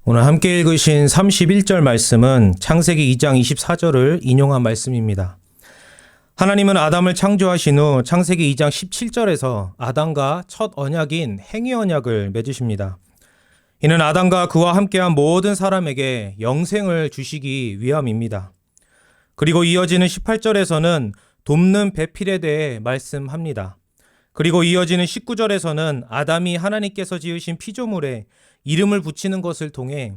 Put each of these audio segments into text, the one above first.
오늘 함께 읽으신 31절 말씀은 창세기 2장 24절을 인용한 말씀입니다. 하나님은 아담을 창조하신 후 창세기 2장 17절에서 아담과 첫 언약인 행위 언약을 맺으십니다. 이는 아담과 그와 함께한 모든 사람에게 영생을 주시기 위함입니다. 그리고 이어지는 18절에서는 돕는 배필에 대해 말씀합니다. 그리고 이어지는 19절에서는 아담이 하나님께서 지으신 피조물에 이름을 붙이는 것을 통해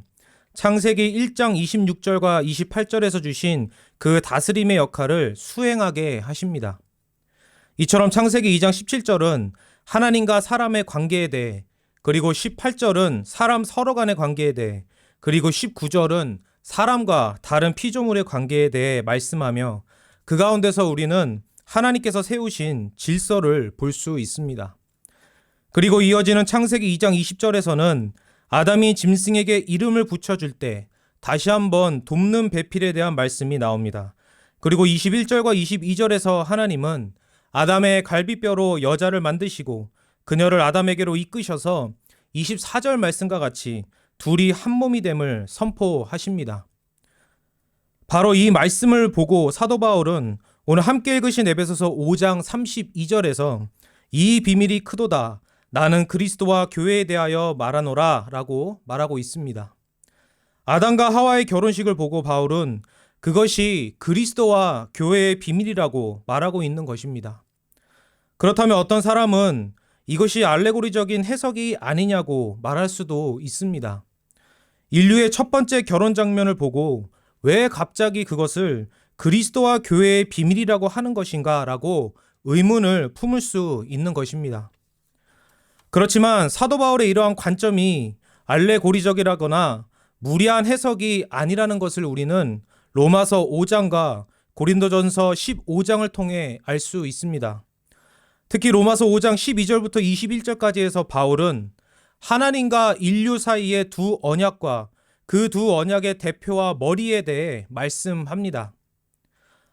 창세기 1장 26절과 28절에서 주신 그 다스림의 역할을 수행하게 하십니다. 이처럼 창세기 2장 17절은 하나님과 사람의 관계에 대해, 그리고 18절은 사람 서로 간의 관계에 대해, 그리고 19절은 사람과 다른 피조물의 관계에 대해 말씀하며 그 가운데서 우리는 하나님께서 세우신 질서를 볼 수 있습니다. 그리고 이어지는 창세기 2장 20절에서는 아담이 짐승에게 이름을 붙여줄 때 다시 한번 돕는 배필에 대한 말씀이 나옵니다. 그리고 21절과 22절에서 하나님은 아담의 갈비뼈로 여자를 만드시고 그녀를 아담에게로 이끄셔서 24절 말씀과 같이 둘이 한 몸이 됨을 선포하십니다. 바로 이 말씀을 보고 사도 바울은 오늘 함께 읽으신 에베소서 5장 32절에서 이 비밀이 크도다. 나는 그리스도와 교회에 대하여 말하노라 라고 말하고 있습니다. 아담과 하와의 결혼식을 보고 바울은 그것이 그리스도와 교회의 비밀이라고 말하고 있는 것입니다. 그렇다면 어떤 사람은 이것이 알레고리적인 해석이 아니냐고 말할 수도 있습니다. 인류의 첫 번째 결혼 장면을 보고 왜 갑자기 그것을 그리스도와 교회의 비밀이라고 하는 것인가 라고 의문을 품을 수 있는 것입니다. 그렇지만 사도 바울의 이러한 관점이 알레고리적이라거나 무리한 해석이 아니라는 것을 우리는 로마서 5장과 고린도전서 15장을 통해 알 수 있습니다. 특히 로마서 5장 12절부터 21절까지에서 바울은 하나님과 인류 사이의 두 언약과 그 두 언약의 대표와 머리에 대해 말씀합니다.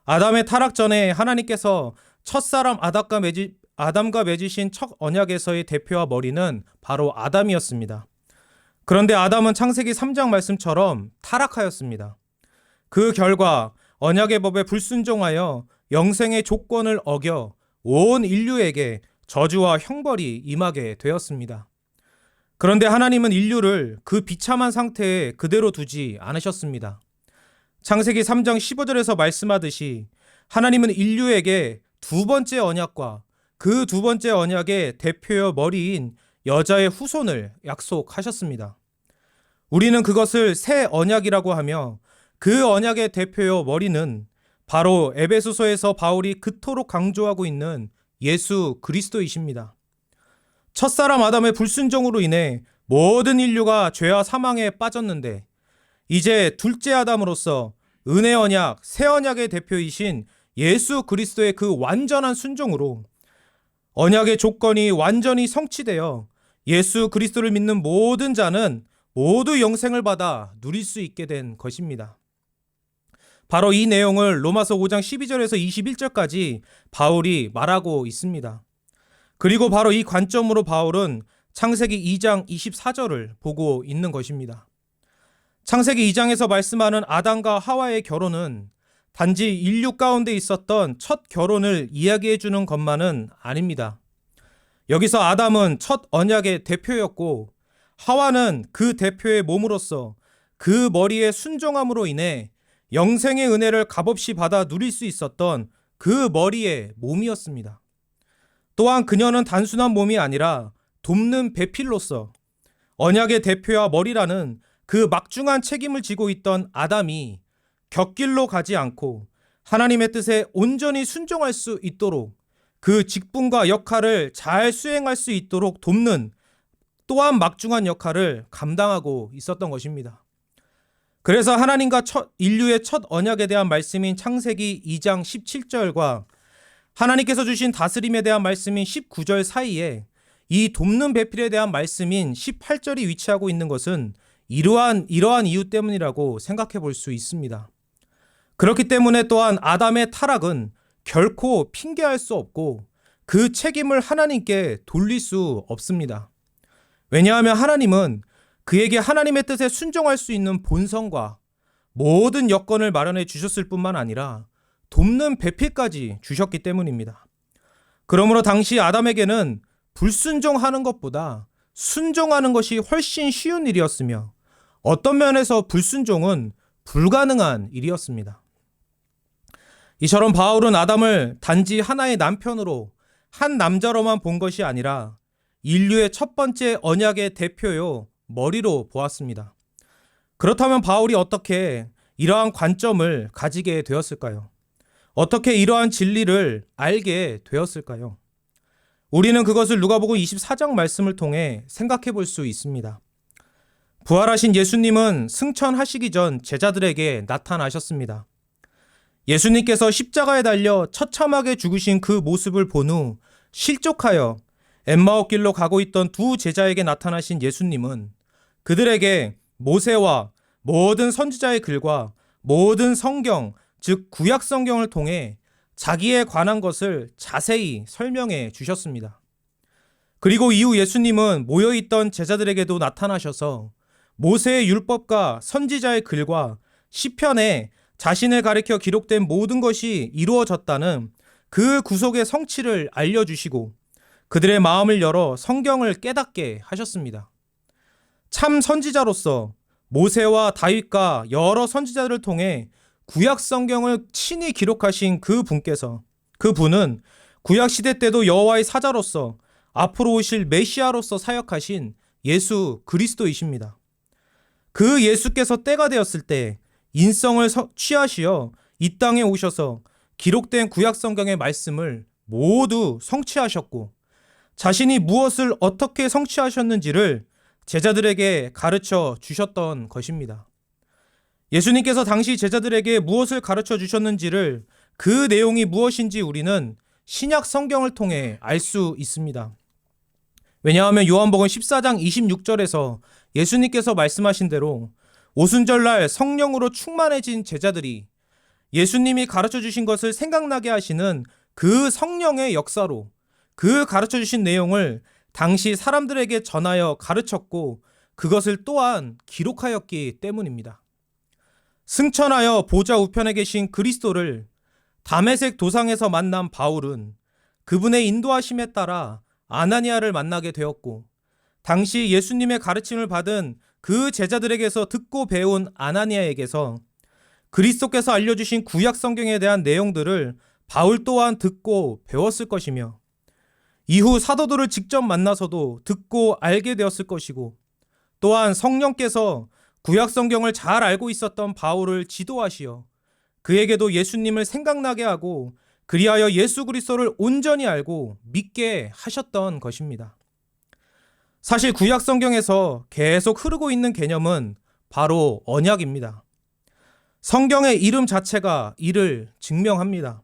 아담의 타락 전에 하나님께서 첫사람 아담과 맺으신 첫 언약에서의 대표와 머리는 바로 아담이었습니다. 그런데 아담은 창세기 3장 말씀처럼 타락하였습니다. 그 결과 언약의 법에 불순종하여 영생의 조건을 어겨 온 인류에게 저주와 형벌이 임하게 되었습니다. 그런데 하나님은 인류를 그 비참한 상태에 그대로 두지 않으셨습니다. 창세기 3장 15절에서 말씀하듯이 하나님은 인류에게 두 번째 언약과 그 두 번째 언약의 대표여 머리인 여자의 후손을 약속하셨습니다. 우리는 그것을 새 언약이라고 하며 그 언약의 대표여 머리는 바로 에베소서에서 바울이 그토록 강조하고 있는 예수 그리스도이십니다. 첫사람 아담의 불순종으로 인해 모든 인류가 죄와 사망에 빠졌는데 이제 둘째 아담으로서 은혜 언약, 새 언약의 대표이신 예수 그리스도의 그 완전한 순종으로 언약의 조건이 완전히 성취되어 예수 그리스도를 믿는 모든 자는 모두 영생을 받아 누릴 수 있게 된 것입니다. 바로 이 내용을 로마서 5장 12절에서 21절까지 바울이 말하고 있습니다. 그리고 바로 이 관점으로 바울은 창세기 2장 24절을 보고 있는 것입니다. 창세기 2장에서 말씀하는 아담과 하와의 결혼은 단지 인류 가운데 있었던 첫 결혼을 이야기해 주는 것만은 아닙니다. 여기서 아담은 첫 언약의 대표였고 하와는 그 대표의 몸으로서 그 머리의 순종함으로 인해 영생의 은혜를 값없이 받아 누릴 수 있었던 그 머리의 몸이었습니다. 또한 그녀는 단순한 몸이 아니라 돕는 배필로서 언약의 대표와 머리라는 그 막중한 책임을 지고 있던 아담이 곁길로 가지 않고 하나님의 뜻에 온전히 순종할 수 있도록 그 직분과 역할을 잘 수행할 수 있도록 돕는 또한 막중한 역할을 감당하고 있었던 것입니다. 그래서 하나님과 인류의 첫 언약에 대한 말씀인 창세기 2장 17절과 하나님께서 주신 다스림에 대한 말씀인 19절 사이에 이 돕는 배필에 대한 말씀인 18절이 위치하고 있는 것은 이러한 이유 때문이라고 생각해 볼 수 있습니다. 그렇기 때문에 또한 아담의 타락은 결코 핑계할 수 없고 그 책임을 하나님께 돌릴 수 없습니다. 왜냐하면 하나님은 그에게 하나님의 뜻에 순종할 수 있는 본성과 모든 여건을 마련해 주셨을 뿐만 아니라 돕는 배필까지 주셨기 때문입니다. 그러므로 당시 아담에게는 불순종하는 것보다 순종하는 것이 훨씬 쉬운 일이었으며 어떤 면에서 불순종은 불가능한 일이었습니다. 이처럼 바울은 아담을 단지 하나의 남편으로 한 남자로만 본 것이 아니라 인류의 첫 번째 언약의 대표요 머리로 보았습니다. 그렇다면 바울이 어떻게 이러한 관점을 가지게 되었을까요? 어떻게 이러한 진리를 알게 되었을까요? 우리는 그것을 누가복음 24장 말씀을 통해 생각해 볼 수 있습니다. 부활하신 예수님은 승천하시기 전 제자들에게 나타나셨습니다. 예수님께서 십자가에 달려 처참하게 죽으신 그 모습을 본 후 실족하여 엠마오 길로 가고 있던 두 제자에게 나타나신 예수님은 그들에게 모세와 모든 선지자의 글과 모든 성경, 즉 구약 성경을 통해 자기에 관한 것을 자세히 설명해 주셨습니다. 그리고 이후 예수님은 모여있던 제자들에게도 나타나셔서 모세의 율법과 선지자의 글과 시편에 자신을 가리켜 기록된 모든 것이 이루어졌다는 그 구속의 성취를 알려주시고 그들의 마음을 열어 성경을 깨닫게 하셨습니다. 참 선지자로서 모세와 다윗과 여러 선지자들을 통해 구약 성경을 친히 기록하신 그 분은 구약 시대 때도 여호와의 사자로서 앞으로 오실 메시아로서 사역하신 예수 그리스도이십니다. 그 예수께서 때가 되었을 때 인성을 취하시어 이 땅에 오셔서 기록된 구약 성경의 말씀을 모두 성취하셨고 자신이 무엇을 어떻게 성취하셨는지를 제자들에게 가르쳐 주셨던 것입니다. 예수님께서 당시 제자들에게 무엇을 가르쳐 주셨는지를 그 내용이 무엇인지 우리는 신약 성경을 통해 알 수 있습니다. 왜냐하면 요한복음 14장 26절에서 예수님께서 말씀하신 대로 오순절날 성령으로 충만해진 제자들이 예수님이 가르쳐 주신 것을 생각나게 하시는 그 성령의 역사로 그 가르쳐 주신 내용을 당시 사람들에게 전하여 가르쳤고 그것을 또한 기록하였기 때문입니다. 승천하여 보좌 우편에 계신 그리스도를 다메섹 도상에서 만난 바울은 그분의 인도하심에 따라 아나니아를 만나게 되었고 당시 예수님의 가르침을 받은 그 제자들에게서 듣고 배운 아나니아에게서 그리스도께서 알려주신 구약 성경에 대한 내용들을 바울 또한 듣고 배웠을 것이며 이후 사도들을 직접 만나서도 듣고 알게 되었을 것이고 또한 성령께서 구약 성경을 잘 알고 있었던 바울을 지도하시어 그에게도 예수님을 생각나게 하고 그리하여 예수 그리스도를 온전히 알고 믿게 하셨던 것입니다. 사실 구약 성경에서 계속 흐르고 있는 개념은 바로 언약입니다. 성경의 이름 자체가 이를 증명합니다.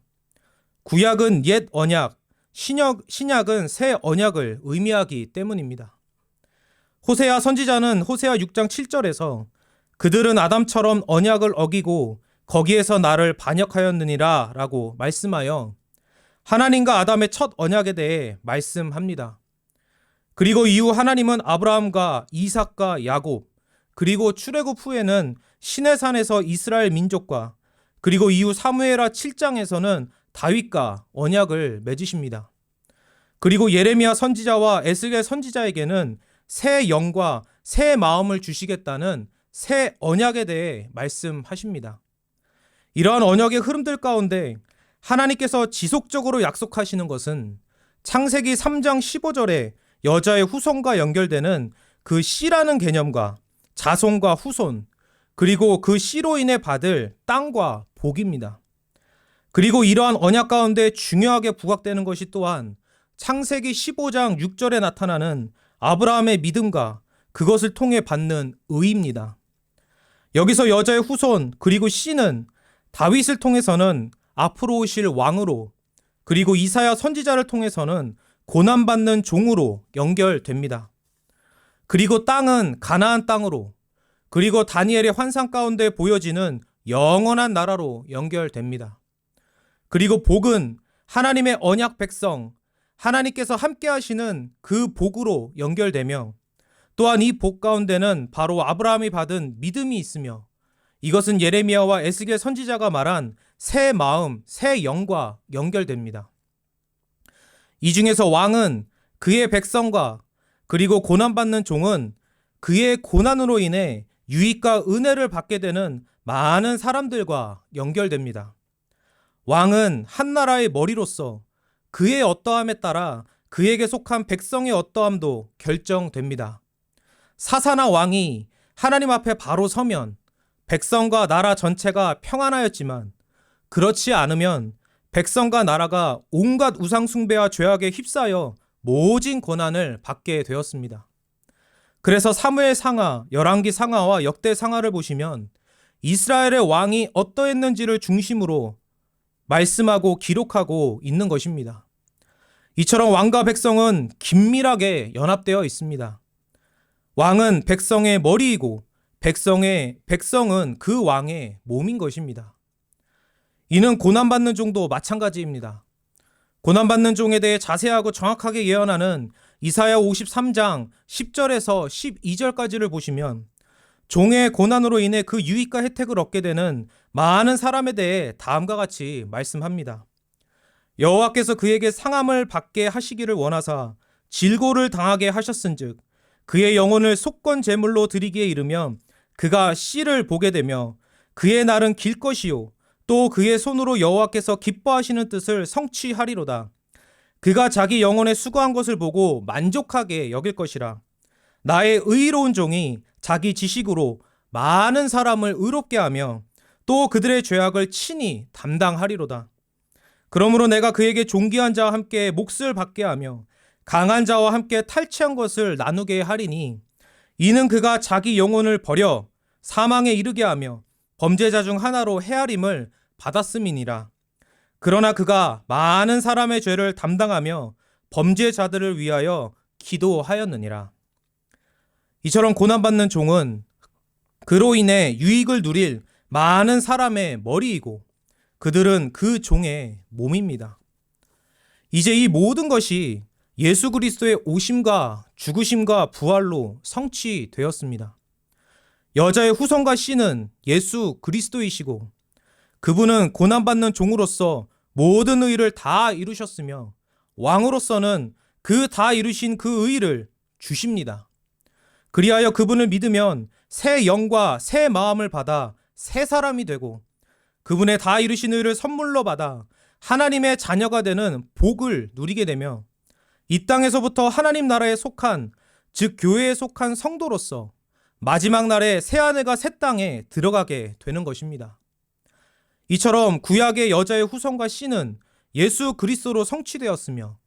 구약은 옛 언약, 신약은 새 언약을 의미하기 때문입니다. 호세아 선지자는 호세아 6장 7절에서 그들은 아담처럼 언약을 어기고 거기에서 나를 반역하였느니라 라고 말씀하여 하나님과 아담의 첫 언약에 대해 말씀합니다. 그리고 이후 하나님은 아브라함과 이삭과 야곱 그리고 출애굽 후에는 시내산에서 이스라엘 민족과 그리고 이후 사무엘하 7장에서는 다윗과 언약을 맺으십니다. 그리고 예레미야 선지자와 에스겔 선지자에게는 새 영과 새 마음을 주시겠다는 새 언약에 대해 말씀하십니다. 이러한 언약의 흐름들 가운데 하나님께서 지속적으로 약속하시는 것은 창세기 3장 15절에 여자의 후손과 연결되는 그 씨라는 개념과 자손과 후손 그리고 그 씨로 인해 받을 땅과 복입니다. 그리고 이러한 언약 가운데 중요하게 부각되는 것이 또한 창세기 15장 6절에 나타나는 아브라함의 믿음과 그것을 통해 받는 의입니다. 여기서 여자의 후손 그리고 씨는 다윗을 통해서는 앞으로 오실 왕으로 그리고 이사야 선지자를 통해서는 고난받는 종으로 연결됩니다. 그리고 땅은 가나안 땅으로 그리고 다니엘의 환상 가운데 보여지는 영원한 나라로 연결됩니다. 그리고 복은 하나님의 언약 백성, 하나님께서 함께 하시는 그 복으로 연결되며 또한 이 복 가운데는 바로 아브라함이 받은 믿음이 있으며 이것은 예레미야와 에스겔 선지자가 말한 새 마음, 새 영과 연결됩니다. 이 중에서 왕은 그의 백성과 그리고 고난받는 종은 그의 고난으로 인해 유익과 은혜를 받게 되는 많은 사람들과 연결됩니다. 왕은 한 나라의 머리로서 그의 어떠함에 따라 그에게 속한 백성의 어떠함도 결정됩니다. 사사나 왕이 하나님 앞에 바로 서면 백성과 나라 전체가 평안하였지만 그렇지 않으면 백성과 나라가 온갖 우상숭배와 죄악에 휩싸여 모진 고난을 받게 되었습니다. 그래서 사무엘 상하, 열왕기 상하와 역대 상하를 보시면 이스라엘의 왕이 어떠했는지를 중심으로 말씀하고 기록하고 있는 것입니다. 이처럼 왕과 백성은 긴밀하게 연합되어 있습니다. 왕은 백성의 머리이고 백성은 그 왕의 몸인 것입니다. 이는 고난받는 종도 마찬가지입니다. 고난받는 종에 대해 자세하고 정확하게 예언하는 이사야 53장 10절에서 12절까지를 보시면 종의 고난으로 인해 그 유익과 혜택을 얻게 되는 많은 사람에 대해 다음과 같이 말씀합니다. 여호와께서 그에게 상함을 받게 하시기를 원하사 질고를 당하게 하셨은즉 그의 영혼을 속건 제물로 드리기에 이르며 그가 씨를 보게 되며 그의 날은 길 것이요 또 그의 손으로 여호와께서 기뻐하시는 뜻을 성취하리로다. 그가 자기 영혼에 수고한 것을 보고 만족하게 여길 것이라. 나의 의로운 종이 자기 지식으로 많은 사람을 의롭게 하며 또 그들의 죄악을 친히 담당하리로다. 그러므로 내가 그에게 존귀한 자와 함께 몫을 받게 하며 강한 자와 함께 탈취한 것을 나누게 하리니 이는 그가 자기 영혼을 버려 사망에 이르게 하며 범죄자 중 하나로 헤아림을 받았음이니라. 그러나 그가 많은 사람의 죄를 담당하며 범죄자들을 위하여 기도하였느니라. 이처럼 고난받는 종은 그로 인해 유익을 누릴 많은 사람의 머리이고 그들은 그 종의 몸입니다. 이제 이 모든 것이 예수 그리스도의 오심과 죽으심과 부활로 성취되었습니다. 여자의 후손과 씨는 예수 그리스도이시고 그분은 고난받는 종으로서 모든 의를 다 이루셨으며 왕으로서는 그 다 이루신 그 의를 주십니다. 그리하여 그분을 믿으면 새 영과 새 마음을 받아 새 사람이 되고 그분의 다 이루신 의를 선물로 받아 하나님의 자녀가 되는 복을 누리게 되며 이 땅에서부터 하나님 나라에 속한 즉 교회에 속한 성도로서 마지막 날에 새하늘과 새 땅에 들어가게 되는 것입니다. 이처럼 구약의 여자의 후손과 씨는 예수 그리스도로 성취되었으며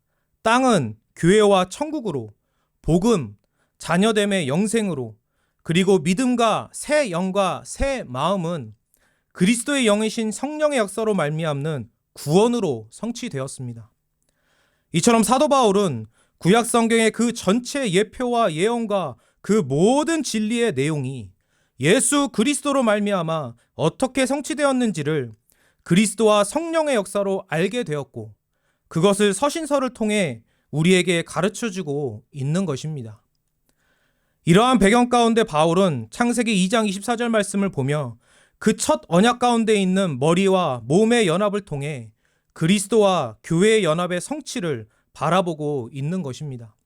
땅은 교회와 천국으로 복음, 자녀됨의 영생으로 그리고 믿음과 새 영과 새 마음은 그리스도의 영이신 성령의 역사로 말미암는 구원으로 성취되었습니다. 이처럼 사도 바울은 구약 성경의 그 전체 예표와 예언과 그 모든 진리의 내용이 예수 그리스도로 말미암아 어떻게 성취되었는지를 그리스도와 성령의 역사로 알게 되었고 그것을 서신서를 통해 우리에게 가르쳐주고 있는 것입니다. 이러한 배경 가운데 바울은 창세기 2장 24절 말씀을 보며 그 첫 언약 가운데 있는 머리와 몸의 연합을 통해 그리스도와 교회의 연합의 성취를 바라보고 있는 것입니다.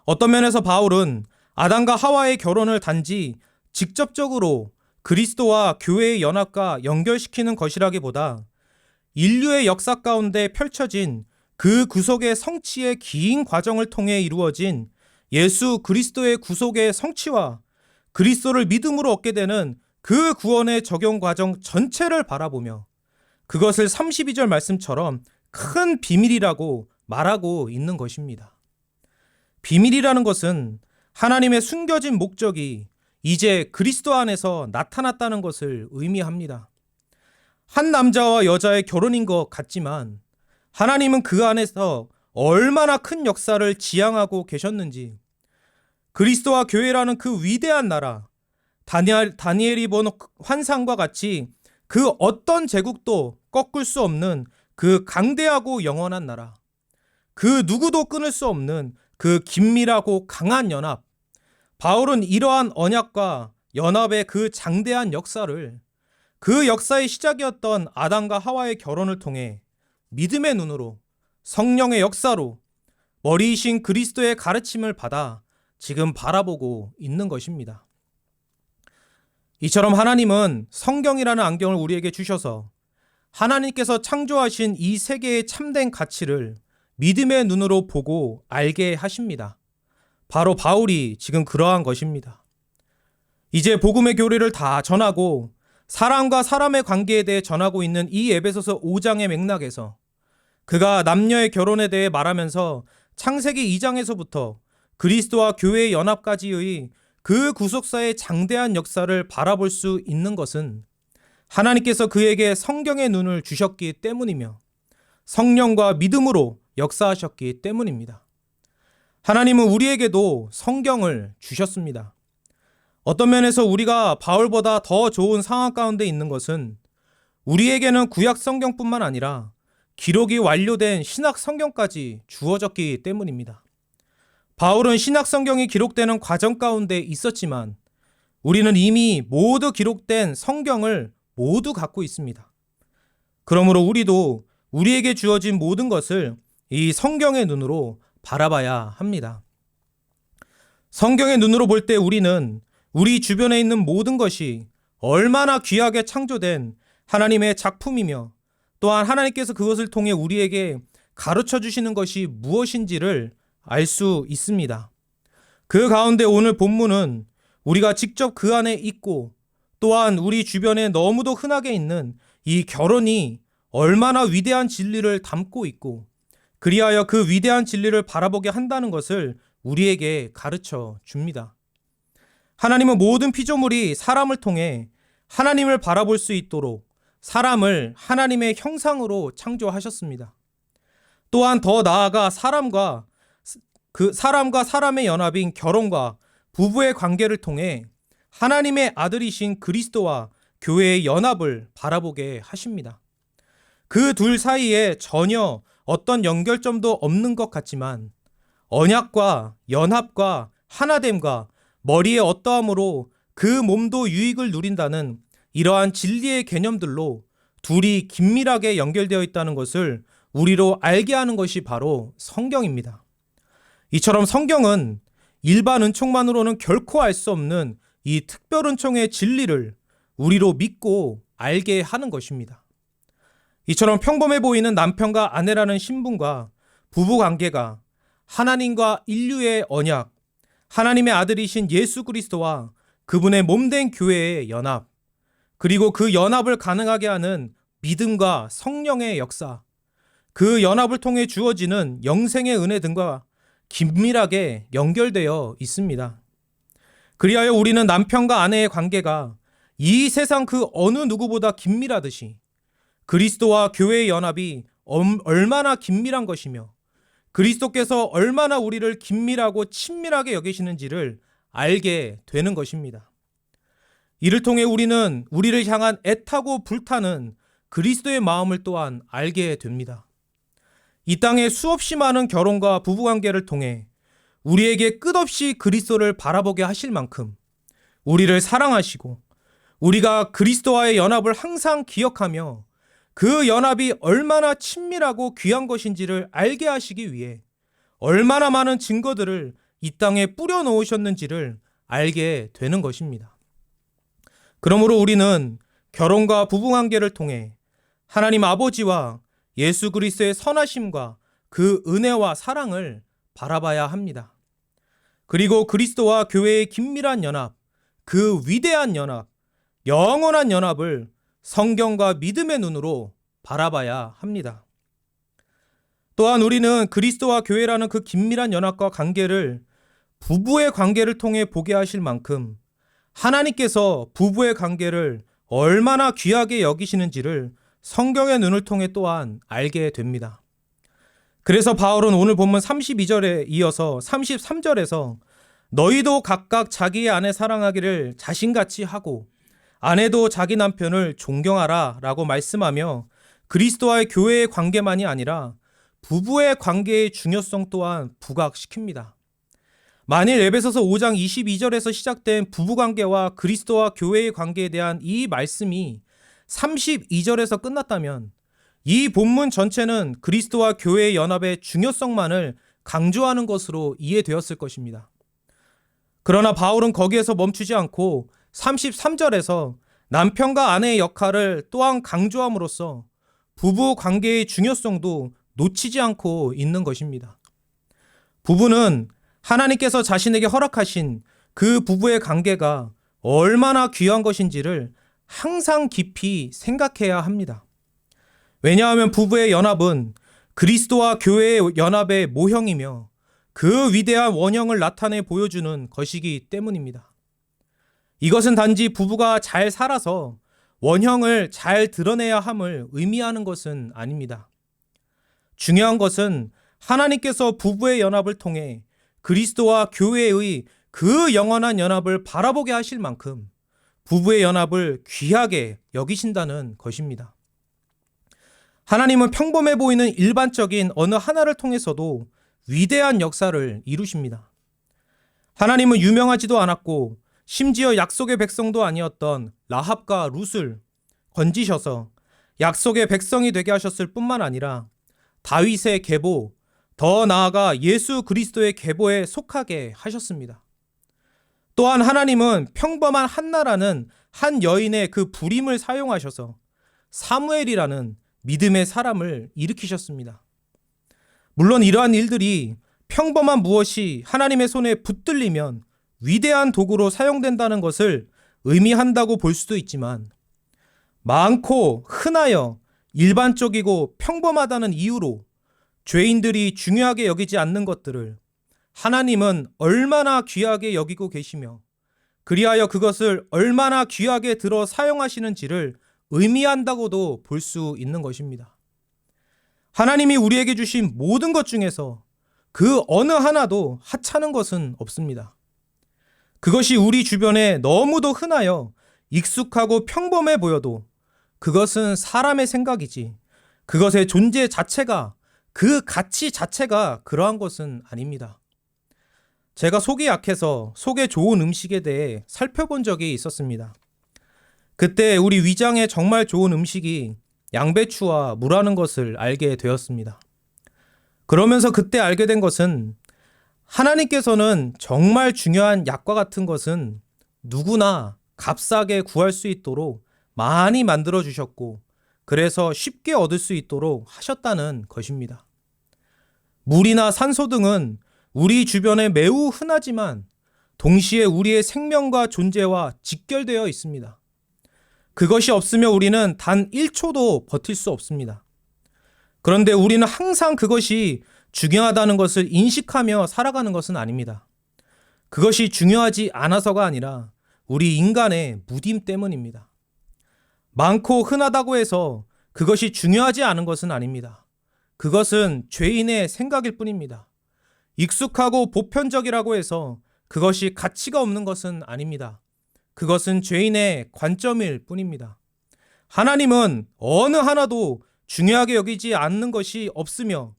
어떤 면에서 바울은 아담과 하와의 결혼을 단지 직접적으로 그리스도와 교회의 연합과 연결시키는 것이라기보다 인류의 역사 가운데 펼쳐진 그 구속의 성취의 긴 과정을 통해 이루어진 예수 그리스도의 구속의 성취와 그리스도를 믿음으로 얻게 되는 그 구원의 적용 과정 전체를 바라보며 그것을 32절 말씀처럼 큰 비밀이라고 말하고 있는 것입니다. 비밀이라는 것은 하나님의 숨겨진 목적이 이제 그리스도 안에서 나타났다는 것을 의미합니다. 한 남자와 여자의 결혼인 것 같지만 하나님은 그 안에서 얼마나 큰 역사를 지향하고 계셨는지 그리스도와 교회라는 그 위대한 나라, 다니엘이 본 환상과 같이 그 어떤 제국도 꺾을 수 없는 그 강대하고 영원한 나라, 그 누구도 끊을 수 없는 그 긴밀하고 강한 연합, 바울은 이러한 언약과 연합의 그 장대한 역사를, 그 역사의 시작이었던 아담과 하와의 결혼을 통해 믿음의 눈으로, 성령의 역사로, 머리이신 그리스도의 가르침을 받아 지금 바라보고 있는 것입니다. 이처럼 하나님은 성경이라는 안경을 우리에게 주셔서 하나님께서 창조하신 이 세계의 참된 가치를 믿음의 눈으로 보고 알게 하십니다. 바로 바울이 지금 그러한 것입니다. 이제 복음의 교리를 다 전하고 사람과 사람의 관계에 대해 전하고 있는 이 에베소서 5장의 맥락에서 그가 남녀의 결혼에 대해 말하면서 창세기 2장에서부터 그리스도와 교회의 연합까지의 그 구속사의 장대한 역사를 바라볼 수 있는 것은 하나님께서 그에게 성경의 눈을 주셨기 때문이며 성령과 믿음으로 역사하셨기 때문입니다. 하나님은 우리에게도 성경을 주셨습니다. 어떤 면에서 우리가 바울보다 더 좋은 상황 가운데 있는 것은 우리에게는 구약 성경뿐만 아니라 기록이 완료된 신약 성경까지 주어졌기 때문입니다. 바울은 신약 성경이 기록되는 과정 가운데 있었지만 우리는 이미 모두 기록된 성경을 모두 갖고 있습니다. 그러므로 우리도 우리에게 주어진 모든 것을 이 성경의 눈으로 바라봐야 합니다. 성경의 눈으로 볼 때 우리는 우리 주변에 있는 모든 것이 얼마나 귀하게 창조된 하나님의 작품이며 또한 하나님께서 그것을 통해 우리에게 가르쳐 주시는 것이 무엇인지를 알 수 있습니다. 그 가운데 오늘 본문은 우리가 직접 그 안에 있고 또한 우리 주변에 너무도 흔하게 있는 이 결혼이 얼마나 위대한 진리를 담고 있고 그리하여 그 위대한 진리를 바라보게 한다는 것을 우리에게 가르쳐 줍니다. 하나님은 모든 피조물이 사람을 통해 하나님을 바라볼 수 있도록 사람을 하나님의 형상으로 창조하셨습니다. 또한 더 나아가 사람과 사람의 연합인 결혼과 부부의 관계를 통해 하나님의 아들이신 그리스도와 교회의 연합을 바라보게 하십니다. 그 둘 사이에 전혀 어떤 연결점도 없는 것 같지만 언약과 연합과 하나됨과 머리의 어떠함으로 그 몸도 유익을 누린다는 이러한 진리의 개념들로 둘이 긴밀하게 연결되어 있다는 것을 우리로 알게 하는 것이 바로 성경입니다. 이처럼 성경은 일반 은총만으로는 결코 알 수 없는 이 특별 은총의 진리를 우리로 믿고 알게 하는 것입니다. 이처럼 평범해 보이는 남편과 아내라는 신분과 부부 관계가 하나님과 인류의 언약, 하나님의 아들이신 예수 그리스도와 그분의 몸된 교회의 연합, 그리고 그 연합을 가능하게 하는 믿음과 성령의 역사, 그 연합을 통해 주어지는 영생의 은혜 등과 긴밀하게 연결되어 있습니다. 그리하여 우리는 남편과 아내의 관계가 이 세상 그 어느 누구보다 긴밀하듯이 그리스도와 교회의 연합이 얼마나 긴밀한 것이며 그리스도께서 얼마나 우리를 긴밀하고 친밀하게 여기시는지를 알게 되는 것입니다. 이를 통해 우리는 우리를 향한 애타고 불타는 그리스도의 마음을 또한 알게 됩니다. 이 땅에 수없이 많은 결혼과 부부관계를 통해 우리에게 끝없이 그리스도를 바라보게 하실 만큼 우리를 사랑하시고 우리가 그리스도와의 연합을 항상 기억하며 그 연합이 얼마나 친밀하고 귀한 것인지를 알게 하시기 위해 얼마나 많은 증거들을 이 땅에 뿌려 놓으셨는지를 알게 되는 것입니다. 그러므로 우리는 결혼과 부부관계를 통해 하나님 아버지와 예수 그리스도의 선하심과 그 은혜와 사랑을 바라봐야 합니다. 그리고 그리스도와 교회의 긴밀한 연합, 그 위대한 연합, 영원한 연합을 성경과 믿음의 눈으로 바라봐야 합니다. 또한 우리는 그리스도와 교회라는 그 긴밀한 연합과 관계를 부부의 관계를 통해 보게 하실 만큼 하나님께서 부부의 관계를 얼마나 귀하게 여기시는지를 성경의 눈을 통해 또한 알게 됩니다. 그래서 바울은 오늘 본문 32절에 이어서 33절에서 너희도 각각 자기의 아내 사랑하기를 자신같이 하고 아내도 자기 남편을 존경하라 라고 말씀하며 그리스도와의 교회의 관계만이 아니라 부부의 관계의 중요성 또한 부각시킵니다. 만일 에베소서 5장 22절에서 시작된 부부관계와 그리스도와 교회의 관계에 대한 이 말씀이 32절에서 끝났다면 이 본문 전체는 그리스도와 교회의 연합의 중요성만을 강조하는 것으로 이해되었을 것입니다. 그러나 바울은 거기에서 멈추지 않고 33절에서 남편과 아내의 역할을 또한 강조함으로써 부부 관계의 중요성도 놓치지 않고 있는 것입니다. 부부는 하나님께서 자신에게 허락하신 그 부부의 관계가 얼마나 귀한 것인지를 항상 깊이 생각해야 합니다. 왜냐하면 부부의 연합은 그리스도와 교회의 연합의 모형이며 그 위대한 원형을 나타내 보여주는 것이기 때문입니다. 이것은 단지 부부가 잘 살아서 원형을 잘 드러내야 함을 의미하는 것은 아닙니다. 중요한 것은 하나님께서 부부의 연합을 통해 그리스도와 교회의 그 영원한 연합을 바라보게 하실 만큼 부부의 연합을 귀하게 여기신다는 것입니다. 하나님은 평범해 보이는 일반적인 어느 하나를 통해서도 위대한 역사를 이루십니다. 하나님은 유명하지도 않았고 심지어 약속의 백성도 아니었던 라합과 룻을 건지셔서 약속의 백성이 되게 하셨을 뿐만 아니라 다윗의 계보, 더 나아가 예수 그리스도의 계보에 속하게 하셨습니다. 또한 하나님은 평범한 한나라는 한 여인의 그 부림을 사용하셔서 사무엘이라는 믿음의 사람을 일으키셨습니다. 물론 이러한 일들이 평범한 무엇이 하나님의 손에 붙들리면 위대한 도구로 사용된다는 것을 의미한다고 볼 수도 있지만 많고 흔하여 일반적이고 평범하다는 이유로 죄인들이 중요하게 여기지 않는 것들을 하나님은 얼마나 귀하게 여기고 계시며 그리하여 그것을 얼마나 귀하게 들어 사용하시는지를 의미한다고도 볼 수 있는 것입니다. 하나님이 우리에게 주신 모든 것 중에서 그 어느 하나도 하찮은 것은 없습니다. 그것이 우리 주변에 너무도 흔하여 익숙하고 평범해 보여도 그것은 사람의 생각이지 그것의 존재 자체가 그 가치 자체가 그러한 것은 아닙니다. 제가 속이 약해서 속에 좋은 음식에 대해 살펴본 적이 있었습니다. 그때 우리 위장에 정말 좋은 음식이 양배추와 무라는 것을 알게 되었습니다. 그러면서 그때 알게 된 것은 하나님께서는 정말 중요한 약과 같은 것은 누구나 값싸게 구할 수 있도록 많이 만들어 주셨고 그래서 쉽게 얻을 수 있도록 하셨다는 것입니다. 물이나 산소 등은 우리 주변에 매우 흔하지만 동시에 우리의 생명과 존재와 직결되어 있습니다. 그것이 없으면 우리는 단 1초도 버틸 수 없습니다. 그런데 우리는 항상 그것이 중요하다는 것을 인식하며 살아가는 것은 아닙니다. 그것이 중요하지 않아서가 아니라 우리 인간의 무딤 때문입니다. 많고 흔하다고 해서 그것이 중요하지 않은 것은 아닙니다. 그것은 죄인의 생각일 뿐입니다. 익숙하고 보편적이라고 해서 그것이 가치가 없는 것은 아닙니다. 그것은 죄인의 관점일 뿐입니다. 하나님은 어느 하나도 중요하게 여기지 않는 것이 없으며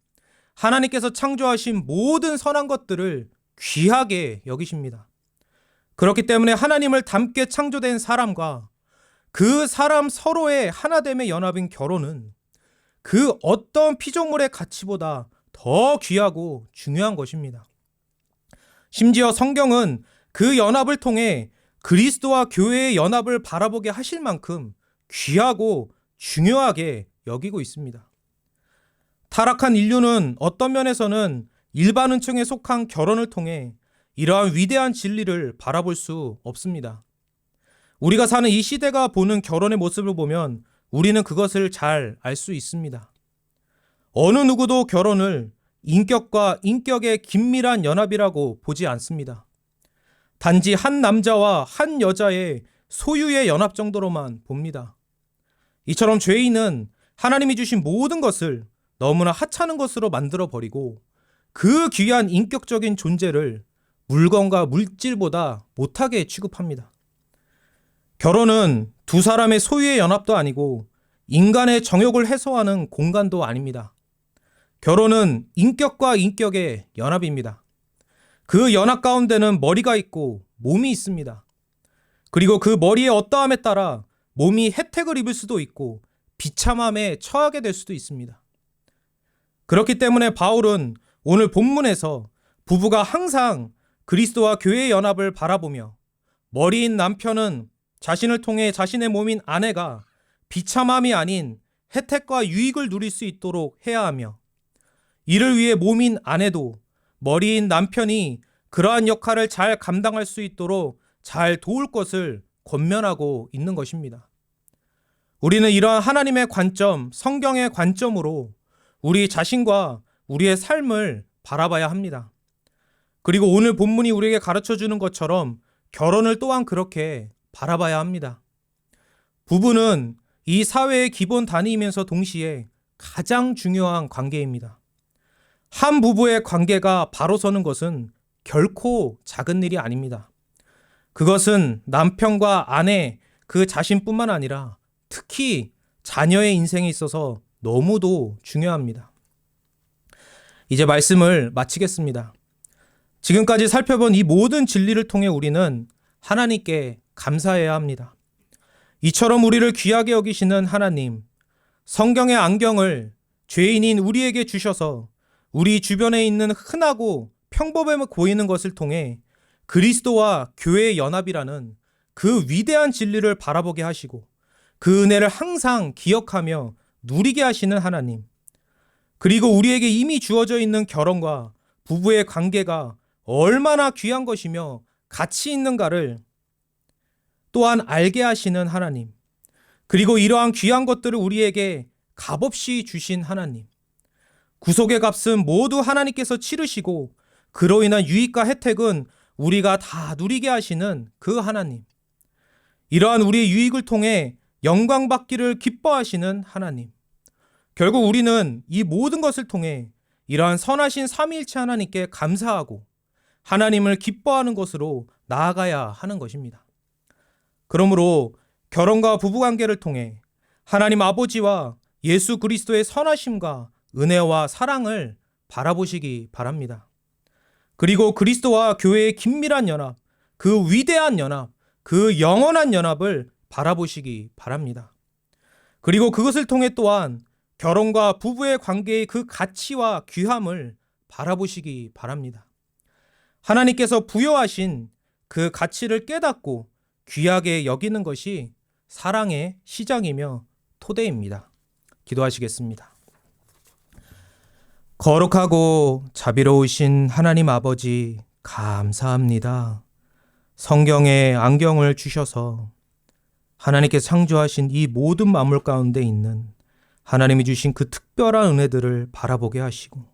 하나님께서 창조하신 모든 선한 것들을 귀하게 여기십니다. 그렇기 때문에 하나님을 닮게 창조된 사람과 그 사람 서로의 하나됨의 연합인 결혼은 그 어떤 피조물의 가치보다 더 귀하고 중요한 것입니다. 심지어 성경은 그 연합을 통해 그리스도와 교회의 연합을 바라보게 하실 만큼 귀하고 중요하게 여기고 있습니다. 타락한 인류는 어떤 면에서는 일반 은총에 속한 결혼을 통해 이러한 위대한 진리를 바라볼 수 없습니다. 우리가 사는 이 시대가 보는 결혼의 모습을 보면 우리는 그것을 잘 알 수 있습니다. 어느 누구도 결혼을 인격과 인격의 긴밀한 연합이라고 보지 않습니다. 단지 한 남자와 한 여자의 소유의 연합 정도로만 봅니다. 이처럼 죄인은 하나님이 주신 모든 것을 너무나 하찮은 것으로 만들어버리고 그 귀한 인격적인 존재를 물건과 물질보다 못하게 취급합니다. 결혼은 두 사람의 소유의 연합도 아니고 인간의 정욕을 해소하는 공간도 아닙니다. 결혼은 인격과 인격의 연합입니다. 그 연합 가운데는 머리가 있고 몸이 있습니다. 그리고 그 머리의 어떠함에 따라 몸이 혜택을 입을 수도 있고 비참함에 처하게 될 수도 있습니다. 그렇기 때문에 바울은 오늘 본문에서 부부가 항상 그리스도와 교회의 연합을 바라보며 머리인 남편은 자신을 통해 자신의 몸인 아내가 비참함이 아닌 혜택과 유익을 누릴 수 있도록 해야 하며, 이를 위해 몸인 아내도 머리인 남편이 그러한 역할을 잘 감당할 수 있도록 잘 도울 것을 권면하고 있는 것입니다. 우리는 이러한 하나님의 관점, 성경의 관점으로 우리 자신과 우리의 삶을 바라봐야 합니다. 그리고 오늘 본문이 우리에게 가르쳐 주는 것처럼 결혼을 또한 그렇게 바라봐야 합니다. 부부는 이 사회의 기본 단위이면서 동시에 가장 중요한 관계입니다. 한 부부의 관계가 바로 서는 것은 결코 작은 일이 아닙니다. 그것은 남편과 아내 그 자신뿐만 아니라 특히 자녀의 인생에 있어서 너무도 중요합니다. 이제 말씀을 마치겠습니다. 지금까지 살펴본 이 모든 진리를 통해 우리는 하나님께 감사해야 합니다. 이처럼 우리를 귀하게 여기시는 하나님, 성경의 안경을 죄인인 우리에게 주셔서 우리 주변에 있는 흔하고 평범해 보이는 것을 통해 그리스도와 교회의 연합이라는 그 위대한 진리를 바라보게 하시고 그 은혜를 항상 기억하며 누리게 하시는 하나님, 그리고 우리에게 이미 주어져 있는 결혼과 부부의 관계가 얼마나 귀한 것이며 가치 있는가를 또한 알게 하시는 하나님, 그리고 이러한 귀한 것들을 우리에게 값없이 주신 하나님, 구속의 값은 모두 하나님께서 치르시고 그로 인한 유익과 혜택은 우리가 다 누리게 하시는 그 하나님, 이러한 우리의 유익을 통해 영광 받기를 기뻐하시는 하나님, 결국 우리는 이 모든 것을 통해 이러한 선하신 삼위일체 하나님께 감사하고 하나님을 기뻐하는 것으로 나아가야 하는 것입니다. 그러므로 결혼과 부부관계를 통해 하나님 아버지와 예수 그리스도의 선하심과 은혜와 사랑을 바라보시기 바랍니다. 그리고 그리스도와 교회의 긴밀한 연합, 그 위대한 연합, 그 영원한 연합을 바라보시기 바랍니다. 그리고 그것을 통해 또한 결혼과 부부의 관계의 그 가치와 귀함을 바라보시기 바랍니다. 하나님께서 부여하신 그 가치를 깨닫고 귀하게 여기는 것이 사랑의 시작이며 토대입니다. 기도하시겠습니다. 거룩하고 자비로우신 하나님 아버지, 감사합니다. 성경에 안경을 주셔서 하나님께서 창조하신 이 모든 만물 가운데 있는 하나님이 주신 그 특별한 은혜들을 바라보게 하시고,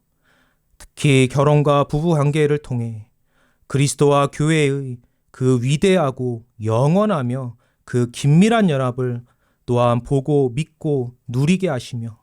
특히 결혼과 부부 관계를 통해 그리스도와 교회의 그 위대하고 영원하며 그 긴밀한 연합을 또한 보고 믿고 누리게 하시며,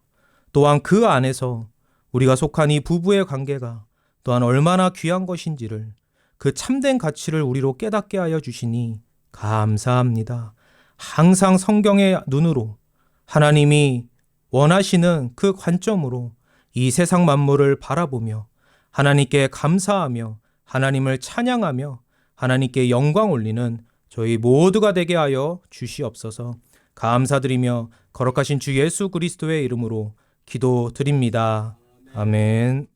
또한 그 안에서 우리가 속한 이 부부의 관계가 또한 얼마나 귀한 것인지를, 그 참된 가치를 우리로 깨닫게 하여 주시니 감사합니다. 항상 성경의 눈으로 하나님이 원하시는 그 관점으로 이 세상 만물을 바라보며 하나님께 감사하며 하나님을 찬양하며 하나님께 영광 올리는 저희 모두가 되게 하여 주시옵소서. 감사드리며 거룩하신 주 예수 그리스도의 이름으로 기도드립니다. 아멘.